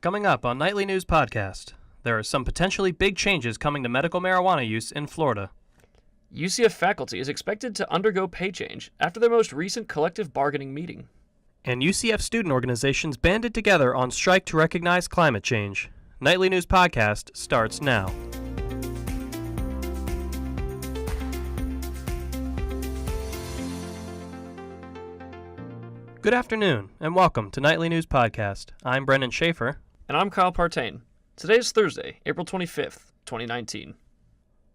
Coming up on Nightly News Podcast, there are some potentially big changes coming to medical marijuana use in Florida. UCF faculty is expected to undergo pay change after their most recent collective bargaining meeting. And UCF student organizations banded together on strike to recognize climate change. Nightly News Podcast starts now. Good afternoon, and welcome to Nightly News Podcast. I'm Brendan Schaefer. And I'm Kyle Partain. Today is Thursday, April 25th, 2019.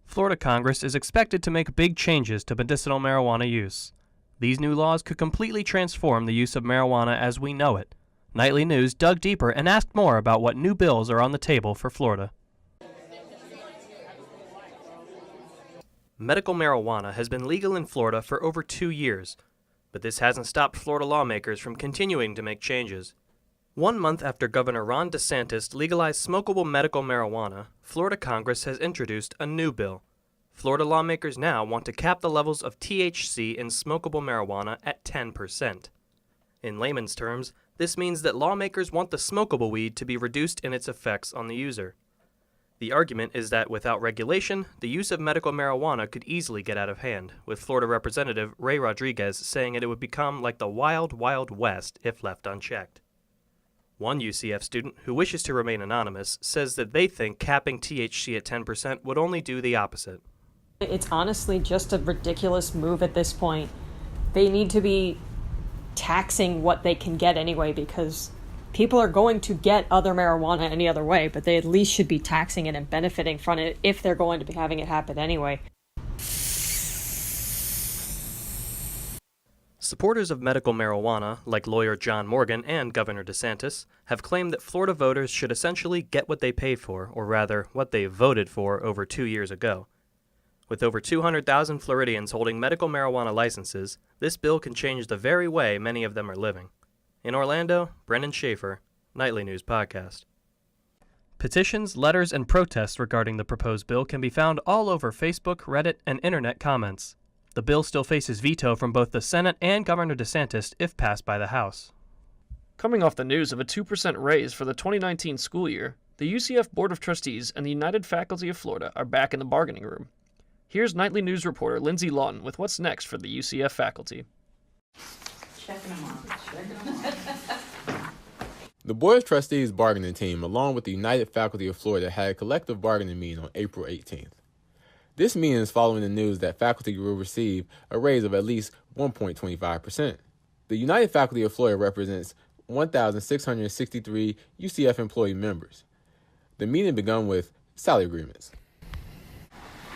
Florida Congress is expected to make big changes to medicinal marijuana use. These new laws could completely transform the use of marijuana as we know it. Nightly News dug deeper and asked more about what new bills are on the table for Florida. Medical marijuana has been legal in Florida for over 2 years, but this hasn't stopped Florida lawmakers from continuing to make changes. 1 month after Governor Ron DeSantis legalized smokable medical marijuana, Florida Congress has introduced a new bill. Florida lawmakers now want to cap the levels of THC in smokable marijuana at 10%. In layman's terms, this means that lawmakers want the smokable weed to be reduced in its effects on the user. The argument is that without regulation, the use of medical marijuana could easily get out of hand, with Florida Representative Ray Rodriguez saying it would become like the wild, wild west if left unchecked. One UCF student, who wishes to remain anonymous, says that they think capping THC at 10% would only do the opposite. It's honestly just a ridiculous move at this point. They need to be taxing what they can get anyway, because people are going to get other marijuana any other way, but they at least should be taxing it and benefiting from it if they're going to be having it happen anyway. Supporters of medical marijuana, like lawyer John Morgan and Governor DeSantis, have claimed that Florida voters should essentially get what they paid for, or rather, what they voted for over 2 years ago. With over 200,000 Floridians holding medical marijuana licenses, this bill can change the very way many of them are living. In Orlando, Brendan Schaefer, Nightly News Podcast. Petitions, letters, and protests regarding the proposed bill can be found all over Facebook, Reddit, and internet comments. The bill still faces veto from both the Senate and Governor DeSantis if passed by the House. Coming off the news of a 2% raise for the 2019 school year, the UCF Board of Trustees and the United Faculty of Florida are back in the bargaining room. Here's Nightly News reporter Lindsay Lawton with what's next for the UCF faculty. The Board of Trustees bargaining team, along with the United Faculty of Florida, had a collective bargaining meeting on April 18th. This meeting is following the news that faculty will receive a raise of at least 1.25%. The United Faculty of Florida represents 1,663 UCF employee members. The meeting began with salary agreements.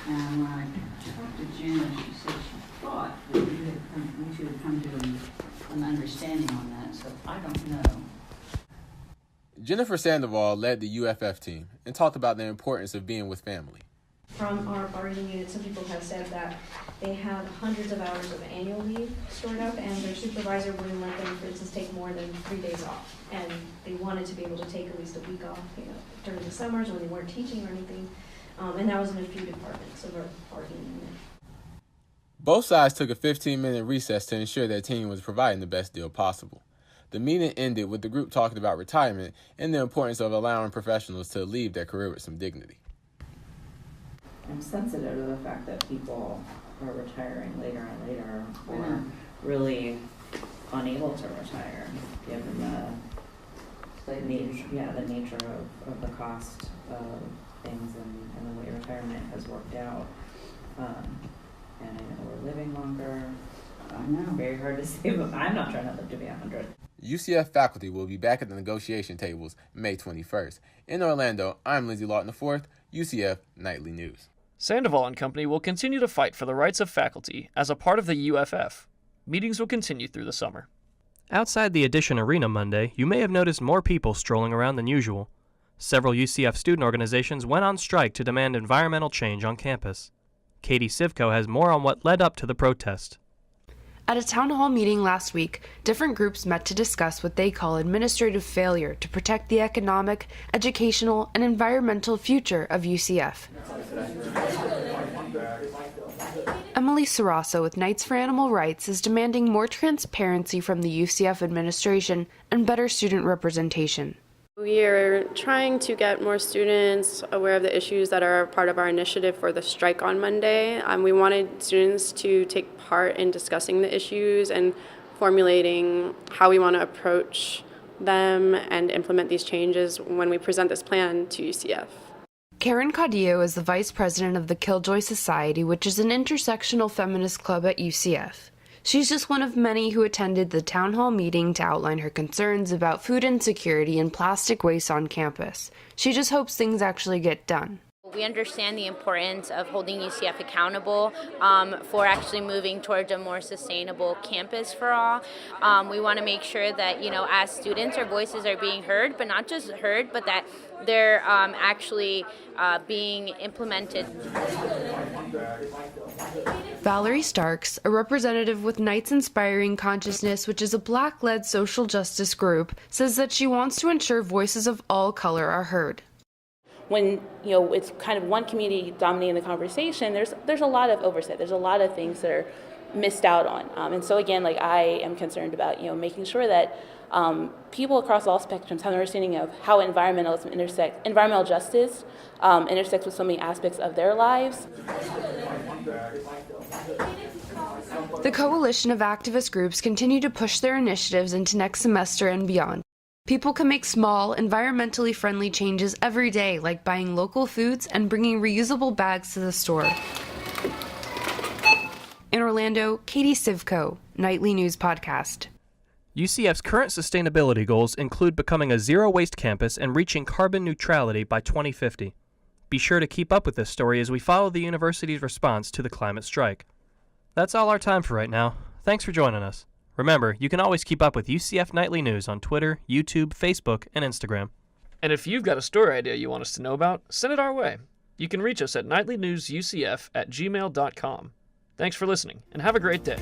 And when I talked to Jen, she said she thought that we should have come to an understanding on that, so I don't know. Jennifer Sandoval led the UFF team and talked about the importance of being with family. From our bargaining unit, some people have said that they have hundreds of hours of annual leave stored up, and their supervisor wouldn't let them, for instance, take more than 3 days off. And they wanted to be able to take at least a week off, during the summers when they weren't teaching or anything. And that was in a few departments of our bargaining unit. Both sides took a 15-minute recess to ensure their team was providing the best deal possible. The meeting ended with the group talking about retirement and the importance of allowing professionals to leave their career with some dignity. I'm sensitive to the fact that people are retiring later and later, or really unable to retire, given the nature of the cost of things and the way retirement has worked out. And I know we're living longer. I know. Very hard to say, but I'm not trying to live to be 100. UCF faculty will be back at the negotiation tables May 21st. In Orlando, I'm Lindsay Lawton IV, UCF Nightly News. Sandoval and Company will continue to fight for the rights of faculty as a part of the UFF. Meetings will continue through the summer. Outside the Edition Arena Monday, you may have noticed more people strolling around than usual. Several UCF student organizations went on strike to demand environmental change on campus. Katie Sivko has more on what led up to the protest. At a town hall meeting last week, different groups met to discuss what they call administrative failure to protect the economic, educational, and environmental future of UCF. Emily Sarasso with Knights for Animal Rights is demanding more transparency from the UCF administration and better student representation. We are trying to get more students aware of the issues that are part of our initiative for the strike on Monday. We wanted students to take part in discussing the issues and formulating how we want to approach them and implement these changes when we present this plan to UCF. Karen Caudillo is the vice president of the Killjoy Society, which is an intersectional feminist club at UCF. She's just one of many who attended the town hall meeting to outline her concerns about food insecurity and plastic waste on campus. She just hopes things actually get done. We understand the importance of holding UCF accountable for actually moving towards a more sustainable campus for all. We want to make sure that, as students, our voices are being heard, but not just heard, but that they're actually being implemented. Valerie Starks, a representative with Knights Inspiring Consciousness, which is a Black-led social justice group, says that she wants to ensure voices of all color are heard. When it's kind of one community dominating the conversation, there's a lot of oversight. There's a lot of things that are missed out on, and so again, I am concerned about making sure that people across all spectrums have an understanding of how environmental justice intersects with so many aspects of their lives. The coalition of activist groups continue to push their initiatives into next semester and beyond. People can make small, environmentally friendly changes every day, like buying local foods and bringing reusable bags to the store. In Orlando, Katie Sivko, Nightly News Podcast. UCF's current sustainability goals include becoming a zero-waste campus and reaching carbon neutrality by 2050. Be sure to keep up with this story as we follow the university's response to the climate strike. That's all our time for right now. Thanks for joining us. Remember, you can always keep up with UCF Nightly News on Twitter, YouTube, Facebook, and Instagram. And if you've got a story idea you want us to know about, send it our way. You can reach us at nightlynewsucf@gmail.com. Thanks for listening, and have a great day.